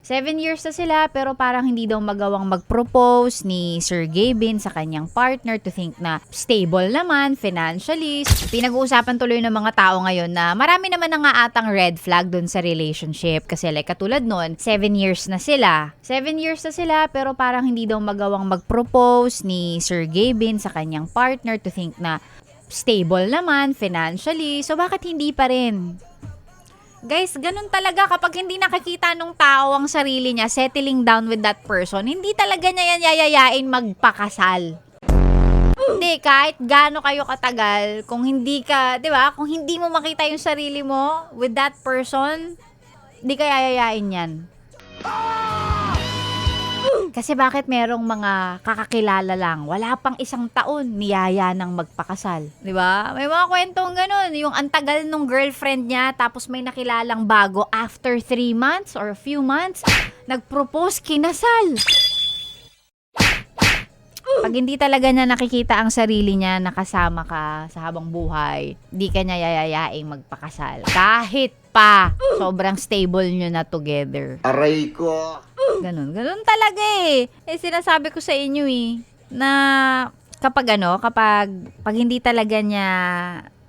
7 years na sila pero parang hindi daw magawang mag-propose ni Sir Gavin sa kanyang partner to think na stable naman financially. Pinag-uusapan tuloy ng mga tao ngayon na marami naman na nga atang red flag dun sa relationship kasi like katulad nun, 7 years na sila. 7 years na sila pero parang hindi daw magawang mag-propose ni Sir Gavin sa kanyang partner to think na stable naman financially. So bakit hindi pa rin? Guys, ganun talaga kapag hindi nakikita nung tao ang sarili niya settling down with that person, hindi talaga niya yan yayayain magpakasal. Hindi, kahit gaano kayo katagal, kung hindi ka, di ba, kung hindi mo makita yung sarili mo with that person, hindi ka yayayain yan. Kasi bakit merong mga kakakilala lang, wala pang 1 taon, niyaya nang magpakasal. Di ba? May mga kwentong ganun. Yung antagal nung girlfriend niya, tapos may nakilalang bago after 3 months or a few months, nag-propose, kinasal. Pag hindi talaga niya nakikita ang sarili niya, nakasama ka sa habang buhay, di ka niya yayayaing magpakasal. Kahit pa, sobrang stable nyo na together. Aray ko. Ganun talaga eh. Sinasabi ko sa inyo na kapag pag hindi talaga niya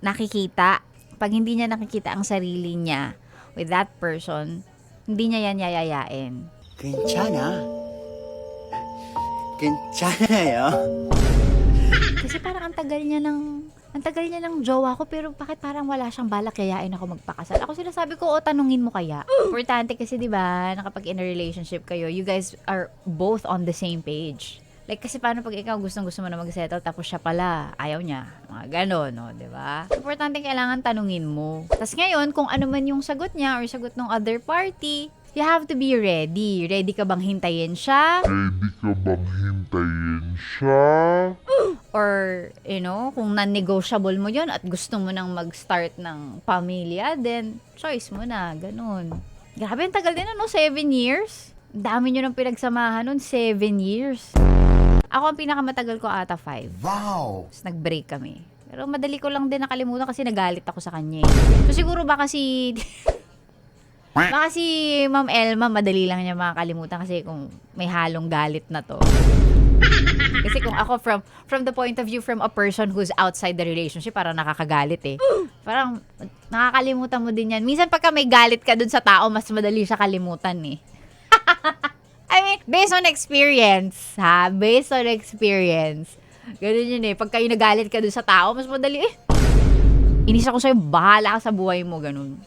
nakikita, pag hindi niya nakikita ang sarili niya with that person, hindi niya yan yayayain. 괜찮아요. Kasi parang ang tagal niya ng jowa ko, pero bakit parang wala siyang balak yayain ako magpakasal? Ako sinasabi ko, tanungin mo kaya. Importante kasi 'di ba, na kapag in a relationship kayo, you guys are both on the same page. Like kasi paano pag ikaw gusto mo na mag-settle tapos siya pala ayaw niya. Mga ganon, no, 'di ba? Importante kailangan tanungin mo. Tapos ngayon, kung ano man yung sagot niya or sagot ng other party, you have to be ready. Ready ka bang hintayin siya? Or, kung non-negotiable mo yon at gusto mo nang mag-start ng pamilya, then choice mo na, ganun. Grabe, ang tagal din 7 years? Dami nyo nang pinagsamahan nun, 7 years. Ako, ang pinakamatagal ko ata 5. Wow! Tapos nag-break kami. Pero madali ko lang din nakalimutan kasi nagalit ako sa kanya. So siguro baka si Ma'am Elma, madali lang niya makakalimutan kasi kung may halong galit na to. Kasi kung ako from the point of view from a person who's outside the relationship, parang nakakagalit eh. Parang nakakalimutan mo din yan. Minsan pagka may galit ka dun sa tao, mas madali siya kalimutan eh. I mean, based on experience, ha? Based on experience. Ganun yun eh. Pag kayo nagalit ka dun sa tao, mas madali eh. Inis ako sa'yo, bahala ka sa buhay mo, ganun.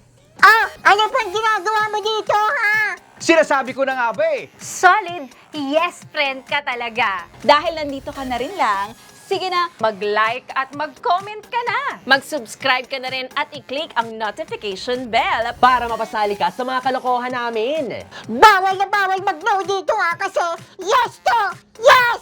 Ano pang ginagawa mo dito, ha? Sinasabi ko na nga ba eh. Solid yes friend ka talaga. Dahil nandito ka na rin lang, sige na, mag-like at mag-comment ka na. Mag-subscribe ka na rin at i-click ang notification bell Para mapasali ka sa mga kalokohan namin. Bawal na bawal mag-no dito, ha? Kasi yes to yes!